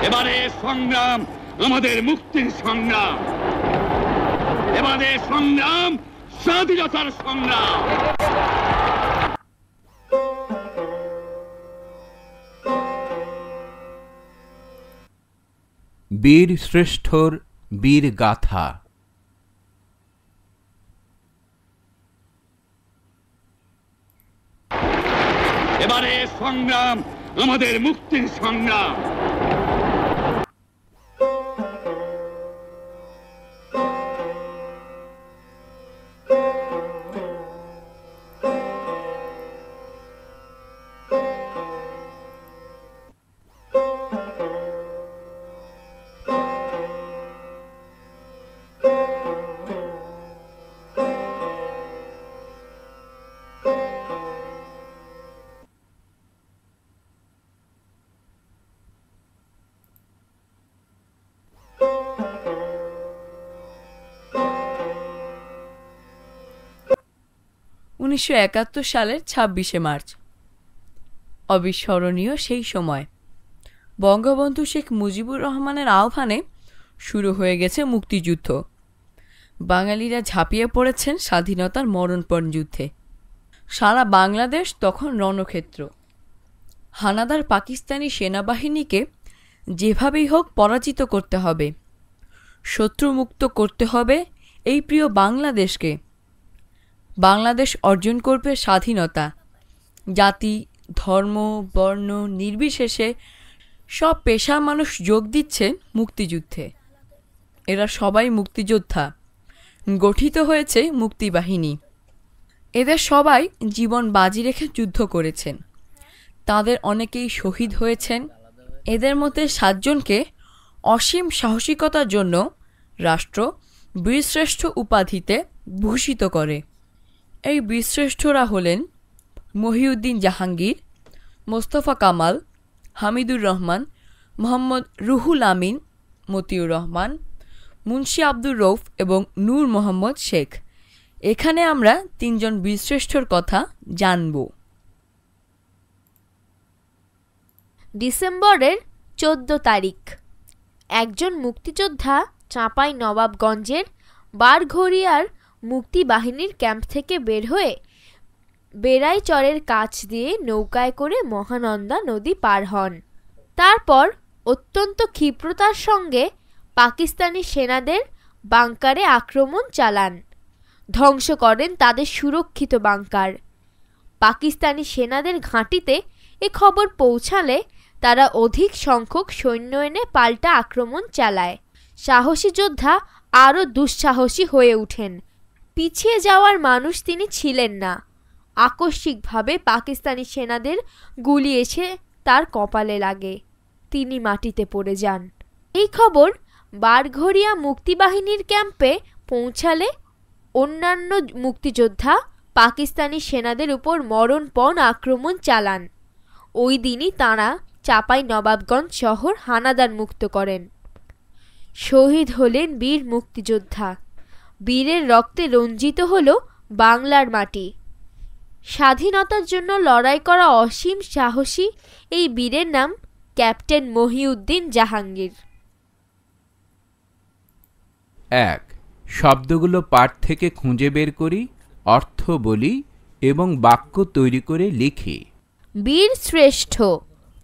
এবারে সংগ্রাম আমাদের মুক্তির সংগ্রাম, এবারে সংগ্রাম স্বাধীনতার সংগ্রাম। বীর শ্রেষ্ঠর বীর গাথা। এবারে সংগ্রাম আমাদের মুক্তির সংগ্রাম। সালের ২৬শে মার্চ অবিস্মরণীয় সেই সময় বঙ্গবন্ধু শেখ মুজিবুর রহমানের আহ্বানে শুরু হয়ে গেছে মুক্তিযুদ্ধ। বাঙালিরা ঝাঁপিয়ে পড়েছেন স্বাধীনতার মরণপণ যুদ্ধে। সারা বাংলাদেশ তখন রণক্ষেত্র। হানাদার পাকিস্তানি সেনাবাহিনীকে যেভাবেই হোক পরাজিত করতে হবে, শত্রুমুক্ত করতে হবে এই প্রিয় বাংলাদেশকে। বাংলাদেশ অর্জন করবে স্বাধীনতা। জাতি, ধর্ম, বর্ণ নির্বিশেষে সব পেশার মানুষ যোগ দিচ্ছে মুক্তিযুদ্ধে। এরা সবাই মুক্তিযোদ্ধা। গঠিত হয়েছে মুক্তিবাহিনী। এদের সবাই জীবন বাজি রেখে যুদ্ধ করেছেন। তাদের অনেকেই শহীদ হয়েছেন। এদের মধ্যে ৭ জনকে অসীম সাহসিকতার জন্য রাষ্ট্র বীরশ্রেষ্ঠ উপাধিতে ভূষিত করে। এই বীরশ্রেষ্ঠরা হলেন মহিউদ্দিন জাহাঙ্গীর, মোস্তফা কামাল, হামিদুর রহমান, মোহাম্মদ রুহুল আমিন, মতিউর রহমান, মুন্সি আব্দুর রৌফ এবং নূর মোহাম্মদ শেখ। এখানে আমরা ৩ জন বীরশ্রেষ্ঠর কথা জানব। ডিসেম্বরের ১৪ তারিখ একজন মুক্তিযোদ্ধা চাঁপাই নবাবগঞ্জের বারঘড়িয়ার মুক্তিবাহিনীর ক্যাম্প থেকে বের হয়ে বেড়াইচরের কাছ দিয়ে নৌকায় করে মহানন্দা নদী পার হন। তারপর অত্যন্ত ক্ষিপ্রতার সঙ্গে পাকিস্তানি সেনাদের বাংকারে আক্রমণ চালান, ধ্বংস করেন তাদের সুরক্ষিত বাংকার। পাকিস্তানি সেনাদের ঘাঁটিতে এ খবর পৌঁছালে তারা অধিক সংখ্যক সৈন্য এনে পাল্টা আক্রমণ চালায়। সাহসী যোদ্ধা আরও দুঃসাহসী হয়ে ওঠেন। পিছিয়ে যাওয়ার মানুষ তিনি ছিলেন না। আকস্মিকভাবে পাকিস্তানি সেনাদের গুলি এসে তার কপালে লাগে। তিনি মাটিতে পড়ে যান। এই খবর বারঘড়িয়া মুক্তিবাহিনীর ক্যাম্পে পৌঁছালে অন্যান্য মুক্তিযোদ্ধা পাকিস্তানি সেনাদের উপর মরণপণ আক্রমণ চালান। ওই দিনই তাঁরা চাঁপাই নবাবগঞ্জ শহর হানাদার মুক্ত করেন। শহীদ হলেন বীর মুক্তিযোদ্ধা। বীরের রক্তে রঞ্জিত হল বাংলার মাটি। স্বাধীনতার জন্য লড়াই করা অসীম সাহসী এই বীরের নাম ক্যাপ্টেন মহিউদ্দিন জাহাঙ্গীর। ১. শব্দগুলো পাঠ থেকে খুঁজে বের করি, অর্থ বলি এবং বাক্য তৈরি করে লিখি। বীর শ্রেষ্ঠ,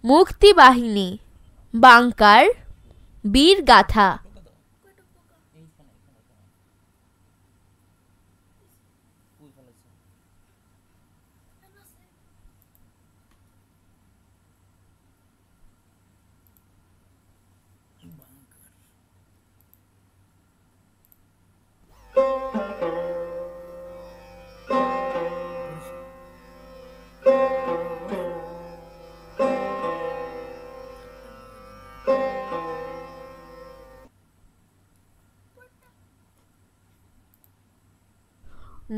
মুক্তিবাহিনী, বাংকার, বীর গাথা।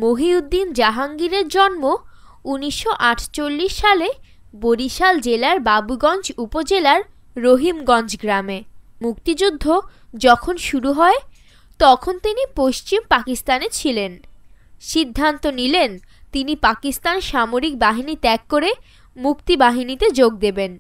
মহিউদ্দিন জাহাঙ্গীরের জন্ম ১৯৪৮ সালে বরিশাল জেলার বাবুগঞ্জ উপজেলার রহিমগঞ্জ গ্রামে। মুক্তিযুদ্ধ যখন শুরু হয় তখন তিনি পশ্চিম পাকিস্তানে ছিলেন। সিদ্ধান্ত নিলেন তিনি পাকিস্তান সামরিক বাহিনী ত্যাগ করে মুক্তিবাহিনীতে যোগ দেবেন।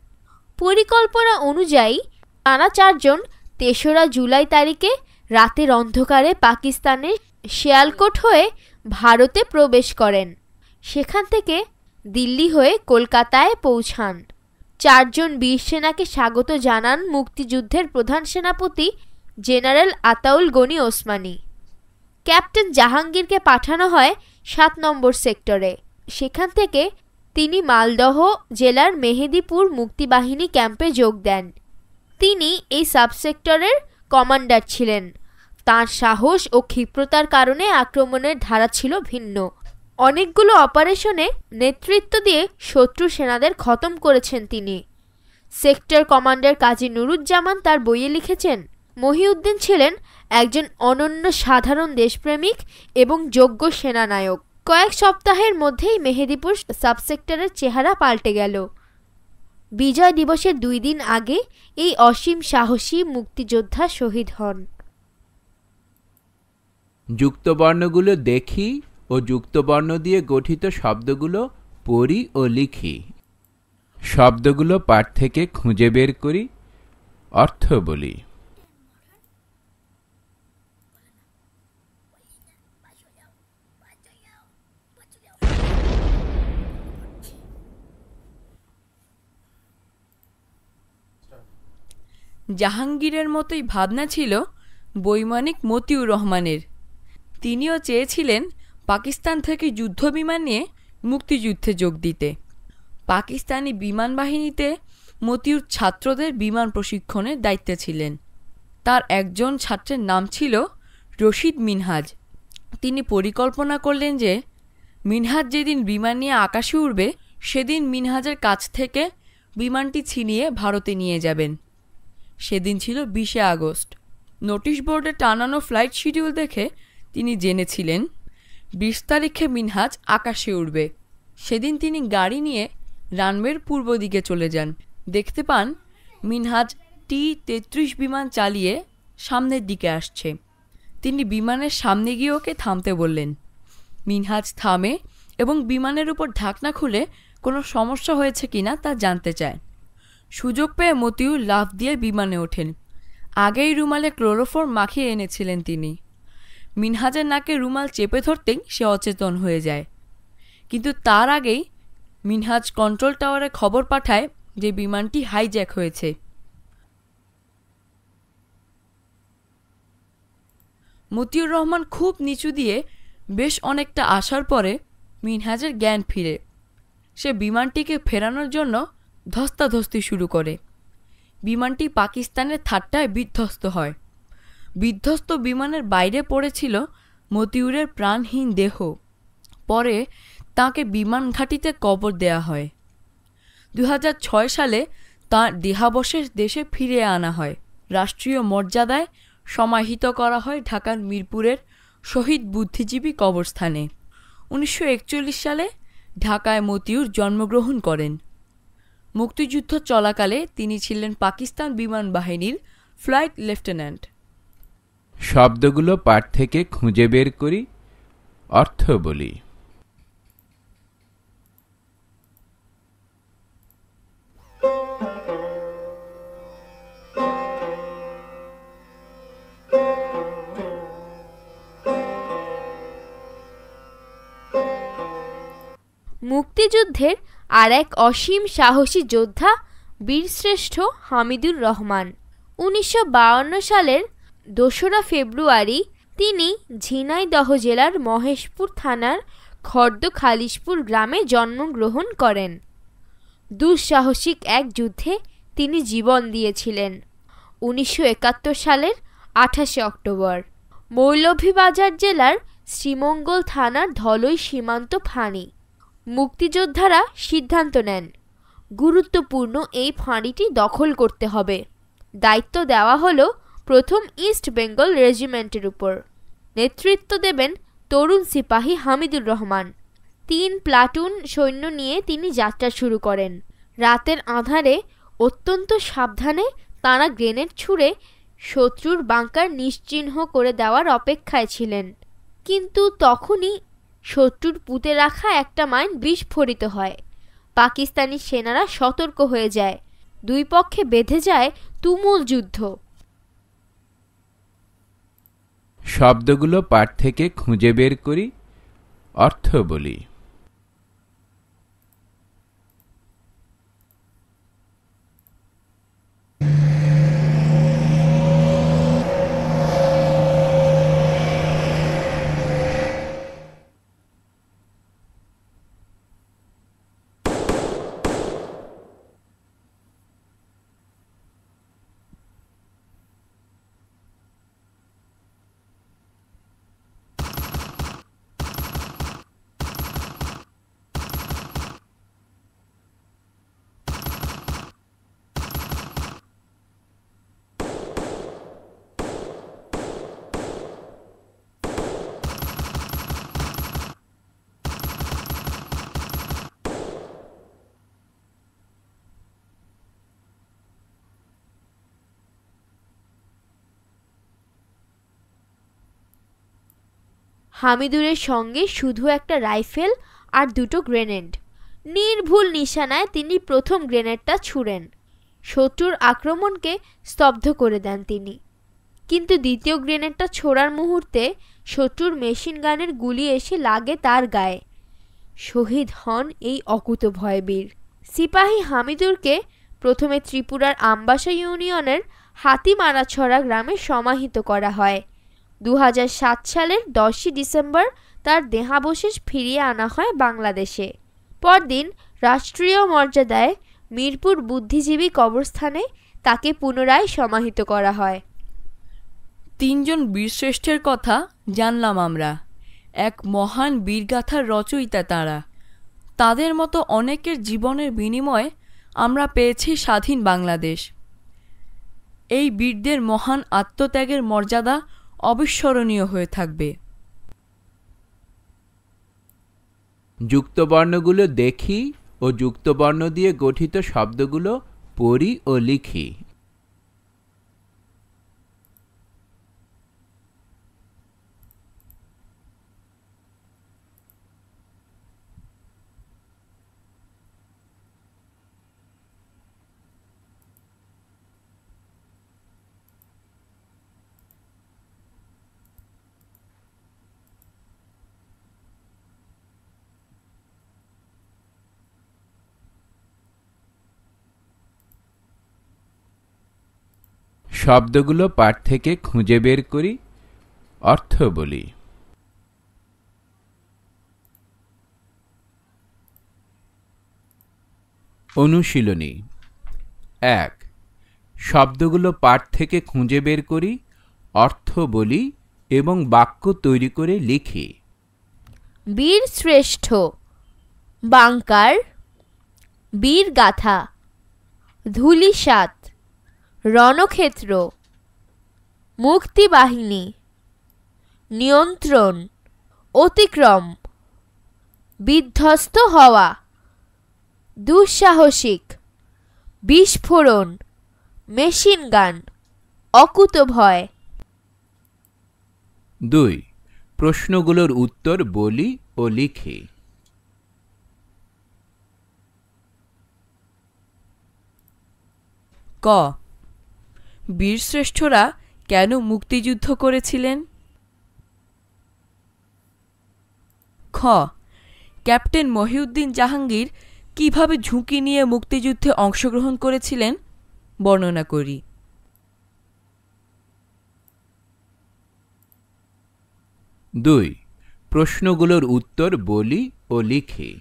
পরিকল্পনা অনুযায়ী তারা 4 জন 3রা জুলাই তারিখে রাতের অন্ধকারে পাকিস্তানের শিয়ালকোট হয়ে ভারতে প্রবেশ করেন। সেখান থেকে দিল্লি হয়ে কলকাতায় পৌঁছান। 4 জন বীর সেনাকে স্বাগত জানান মুক্তিযুদ্ধের প্রধান সেনাপতি জেনারেল আতাউল গনি ওসমানী। ক্যাপ্টেন জাহাঙ্গীরকে পাঠানো হয় 7 নম্বর সেক্টরে। সেখান থেকে তিনি মালদহ জেলার মেহেদিপুর মুক্তিবাহিনী ক্যাম্পে যোগ দেন। তিনি এই সাবসেক্টরের কমান্ডার ছিলেন। তার সাহস ও ক্ষিপ্রতার কারণে আক্রমণের ধারা ছিল ভিন্ন। অনেকগুলো অপারেশনে নেতৃত্ব দিয়ে শত্রু সেনাদের খতম করেছেন তিনি। সেক্টর কমান্ডার কাজী নুরুজ্জামান তার বইয়ে লিখেছেন, মহিউদ্দিন ছিলেন একজন অনন্য সাধারণ দেশপ্রেমিক এবং যোগ্য সেনানায়ক। কয়েক সপ্তাহের মধ্যেই মেহেদিপুর সাবসেক্টরের চেহারা পাল্টে গেল। বিজয় দিবসের 2 দিন আগে এই অসীম সাহসী মুক্তিযোদ্ধা শহীদ হন। যুক্তবর্ণগুলো দেখি ও যুক্তবর্ণ দিয়ে গঠিত শব্দগুলো পড়ি ও লিখি। শব্দগুলো পাঠ থেকে খুঁজে বের করি, অর্থ বলি। জাহাঙ্গীরের মতোই ভাবনা ছিল বৈমানিক মতিউর রহমানের। তিনিও চেয়েছিলেন পাকিস্তান থেকে যুদ্ধ বিমান নিয়ে মুক্তিযুদ্ধে যোগ দিতে। পাকিস্তানি বিমান বাহিনীতে মতিউর ছাত্রদের বিমান প্রশিক্ষণের দায়িত্বে ছিলেন। তার একজন ছাত্রের নাম ছিল রশিদ মিনহাজ। তিনি পরিকল্পনা করলেন যে মিনহাজ যেদিন বিমান নিয়ে আকাশে উড়বে সেদিন মিনহাজের কাছ থেকে বিমানটি ছিনিয়ে ভারতে নিয়ে যাবেন। সেদিন ছিল 20শে আগস্ট। নোটিশ বোর্ডে টানানো ফ্লাইট শিডিউল দেখে তিনি জেনেছিলেন 20 তারিখে মিনহাজ আকাশে উড়বে। সেদিন তিনি গাড়ি নিয়ে রানওয়ের পূর্ব দিকে চলে যান। দেখতে পান মিনহাজ T-33 বিমান চালিয়ে সামনের দিকে আসছে। তিনি বিমানের সামনে গিয়ে ওকে থামতে বললেন। মিনহাজ থামে এবং বিমানের উপর ঢাকনা খুলে কোনো সমস্যা হয়েছে কিনা তা জানতে চায়। সুযোগ পেয়ে মতিউর লাফ দিয়ে বিমানে ওঠেন। আগেই রুমালে ক্লোরোফর্ম মাখিয়ে এনেছিলেন তিনি। মিনহাজের নাকে রুমাল চেপে ধরতেই সে অচেতন হয়ে যায়। কিন্তু তার আগেই মিনহাজ কন্ট্রোল টাওয়ারে খবর পাঠায় যে বিমানটি হাইজ্যাক হয়েছে। মতিউর রহমান খুব নিচু দিয়ে বেশ অনেকটা আসার পরে মিনহাজের জ্ঞান ফিরে। সে বিমানটিকে ফেরানোর জন্য ধস্তাধস্তি শুরু করে। বিমানটি পাকিস্তানের ঠাট্টায় বিধ্বস্ত হয়। বিধ্বস্ত বিমানের বাইরে পড়েছিল মতিউরের প্রাণহীন দেহ। পরে তাকে বিমান ঘাঁটিতে কবর দেয়া হয়। 2006 সালে তাঁর দেহাবশেষ দেশে ফিরিয়ে আনা হয়। রাষ্ট্রীয় মর্যাদায় সমাহিত করা হয় ঢাকার মিরপুরের শহীদ বুদ্ধিজীবী কবরস্থানে। 1941 সালে ঢাকায় মতিউর জন্মগ্রহণ করেন। মুক্তিযুদ্ধ চলাকালে তিনি ছিলেন পাকিস্তান বিমান বাহিনীর ফ্লাইট লেফটেন্যান্ট। শব্দগুলো পাঠ থেকে খুঁজে বের করি, অর্থ বলি। মুক্তিযুদ্ধের আর এক অসীম সাহসী যোদ্ধা বীরশ্রেষ্ঠ হামিদুর রহমান। 1952 সালের 2রা ফেব্রুয়ারি তিনি ঝিনাইদহ জেলার মহেশপুর থানার খর্দ খালিশপুর গ্রামে জন্মগ্রহণ করেন। দুঃসাহসিক এক যুদ্ধে তিনি জীবন দিয়েছিলেন। 1971 সালের 28শে অক্টোবর মৌলভীবাজার জেলার শ্রীমঙ্গল থানার ধলই সীমান্ত ফাঁড়ি। মুক্তিযোদ্ধারা সিদ্ধান্ত নেন গুরুত্বপূর্ণ এই ফাঁড়িটি দখল করতে হবে। দায়িত্ব দেওয়া হলো প্রথম ইস্ট বেঙ্গল রেজিমেন্টের উপর। নেতৃত্ব দেবেন তরুণ সিপাহী হামিদুর রহমান। 3 প্লাটুন সৈন্য নিয়ে তিনি যাত্রা শুরু করেন। রাতের আঁধারে অত্যন্ত সাবধানে তাঁরা গ্রেনেড ছুঁড়ে শত্রুর বাংকার নিশ্চিহ্ন করে দেওয়ার অপেক্ষায় ছিলেন। কিন্তু তখনই শত্রুর পুঁতে রাখা একটা মাইন বিস্ফোরিত হয়। পাকিস্তানি সেনারা সতর্ক হয়ে যায়। দুই পক্ষে বেঁধে যায় তুমুল যুদ্ধ। শব্দগুলো পাঠ থেকে খুঁজে বের করি, অর্থ বলি। হামিদুরের সঙ্গে শুধু একটা রাইফেল আর দুটো গ্রেনেড। নির্ভুল নিশানায় তিনি প্রথম গ্রেনেডটা ছুঁড়েন। শত্রুর আক্রমণকে স্তব্ধ করে দেন তিনি। কিন্তু দ্বিতীয় গ্রেনেডটা ছোড়ার মুহূর্তে শত্রুর মেশিন গানের গুলি এসে লাগে তার গায়ে। শহীদ হন এই অকুতভয় বীর। সিপাহী হামিদুরকে প্রথমে ত্রিপুরার আমবাসা ইউনিয়নের হাতিমারাছড়া গ্রামে সমাহিত করা হয়। 2007 সালের 10 ডিসেম্বর তার দেহাবশেষ ফিরিয়ে আনা হয় বাংলাদেশে। পরদিন রাষ্ট্রীয় মর্যাদায় মিরপুর বুদ্ধিজীবী কবরস্থানে তাকে পুনরায় সমাহিত করা হয়। 3 জন বীরশ্রেষ্ঠের কথা জানলাম আমরা। এক মহান বীরগাথার রচয়িতা তাঁরা। তাদের মতো অনেকের জীবনের বিনিময়ে আমরা পেয়েছি স্বাধীন বাংলাদেশ। এই বীরদের মহান আত্মত্যাগের মর্যাদা অবিস্মরণীয় হয়ে থাকবে। যুক্তবর্ণগুলো দেখি ও যুক্তবর্ণ দিয়ে গঠিত শব্দগুলো পড়ি ও লিখি। শব্দগুলো পাঠ থেকে খুঁজে বের করি, অর্থ বলি। অনুশীলনী 1। শব্দগুলো পাঠ থেকে খুঁজে বের করি, অর্থ বলি এবং বাক্য তৈরি করে লিখি। বীর শ্রেষ্ঠ, বাংকার, বীরগাথা, ধূলিসাৎ, রণক্ষেত্র, মুক্তিবাহিনী, নিয়ন্ত্রণ, অতিক্রম, বিধ্বস্ত হওয়া, দুঃসাহসিক, বিস্ফোরণ, মেশিন গান, অকুতভয়। 2। প্রশ্নগুলোর উত্তর বলি ও লিখি। ক। বীরশ্রেষ্ঠরা কেন মুক্তিযুদ্ধ করেছিলেন? খ। ক্যাপ্টেন মহিউদ্দিন জাহাঙ্গীর কিভাবে ঝুঁকি নিয়ে মুক্তিযুদ্ধে অংশগ্রহণ করেছিলেন বর্ণনা করি। 2। প্রশ্নগুলোর উত্তর বলি ও লিখি।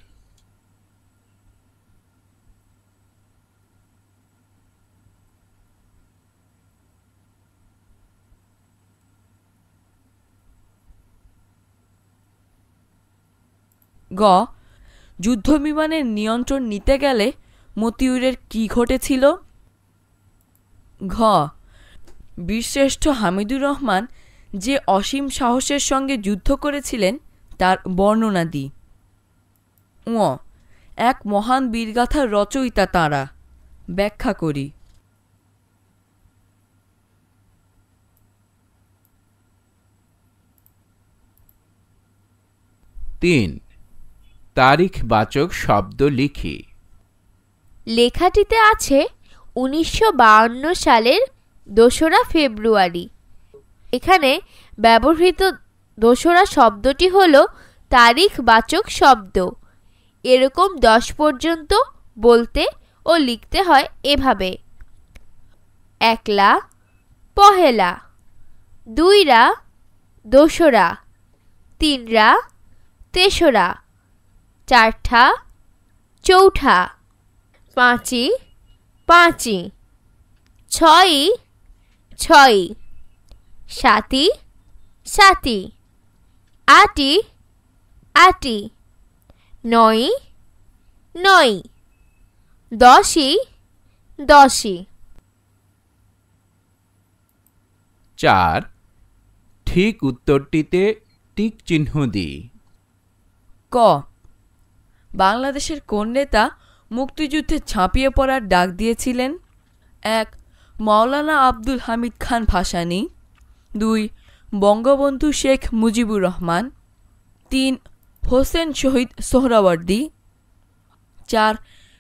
গ। যুদ্ধবিমানের নিয়ন্ত্রণ নিতে গেলে মতিউরের কি ঘটেছিল? ঘ। বীরশ্রেষ্ঠ হামিদুর রহমান যে অসীম সাহসের সঙ্গে যুদ্ধ করেছিলেন তার বর্ণনা দি। ঙ। এক মহান বীরগাথার রচয়িতা তাঁরা, ব্যাখ্যা করি। 3। তারিখবাচক শব্দ লিখি। লেখাটিতে আছে 1952 সালের 2রা ফেব্রুয়ারি। এখানে ব্যবহৃত 2রা শব্দটি হলো তারিখবাচক শব্দ। এরকম 10 পর্যন্ত বলতে ও লিখতে হয় এভাবে: 1লা পহেলা, 2রা 2রা, 3রা 3রা, 4ঠা চৌঠা, 5ই 5ই, 6ই 6ই, 7ই 7ই, 8ই 8ই, 9ই 9ই, 10ই 10ই। 4 ঠিক উত্তরটিতে টিক চিহ্ন দিই। ক বাংলাদেশের কোন নেতা মুক্তিযুদ্ধে ঝাঁপিয়ে পড়ার ডাক দিয়েছিলেন? 1 মাওলানা আব্দুল হামিদ খান ভাসানী, 2 বঙ্গবন্ধু শেখ মুজিবুর রহমান, 3 হোসেন শহীদ সোহরাওয়ার্দী, 4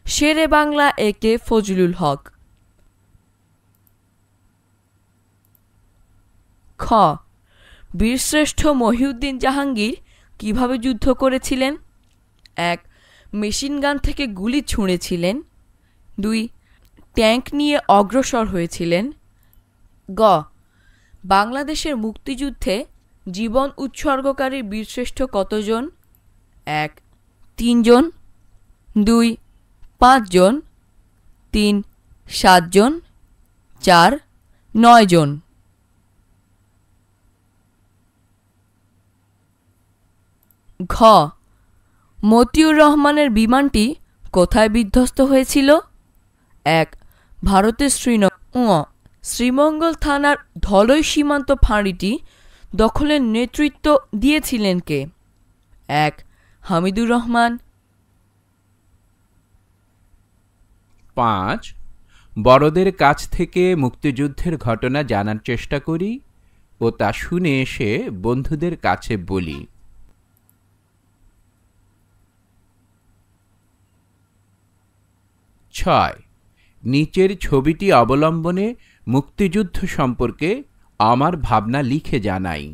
শেরে বাংলা একে ফজলুল হক। খ বীরশ্রেষ্ঠ মহিউদ্দিন জাহাঙ্গীর কিভাবে যুদ্ধ করেছিলেন? 1 মেশিনগান থেকে গুলি ছুঁড়েছিলেন, 2 ট্যাঙ্ক নিয়ে অগ্রসর হয়েছিলেন। গ বাংলাদেশের মুক্তিযুদ্ধে জীবন উৎসর্গকারী বীরশ্রেষ্ঠ কতজন? 1 3 জন, 2 5 জন, 3 7 জন, 4 9 জন। ঘ মতিউর রহমানের বিমানটি কোথায় বিধ্বস্ত হয়েছিল? 1 ভারতের শ্রীমঙ্গল থানার ধলই সীমান্ত ফাঁড়িটি দখলের নেতৃত্ব দিয়েছিলেন কে? 1 হামিদুর রহমান। 5 বড়দের কাছ থেকে মুক্তিযুদ্ধের ঘটনা জানার চেষ্টা করি ও তা শুনে এসে বন্ধুদের কাছে বলি। 6 নিচের ছবিটি অবলম্বনে মুক্তিযুদ্ধ সম্পর্কে আমার ভাবনা লিখে জানাই।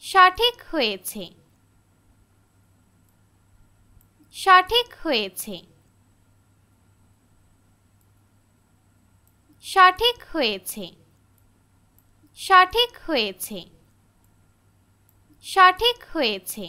সঠিক হয়েছে, সঠিক হয়েছে, সঠিক হয়েছে, সঠিক হয়েছে, সঠিক হয়েছে।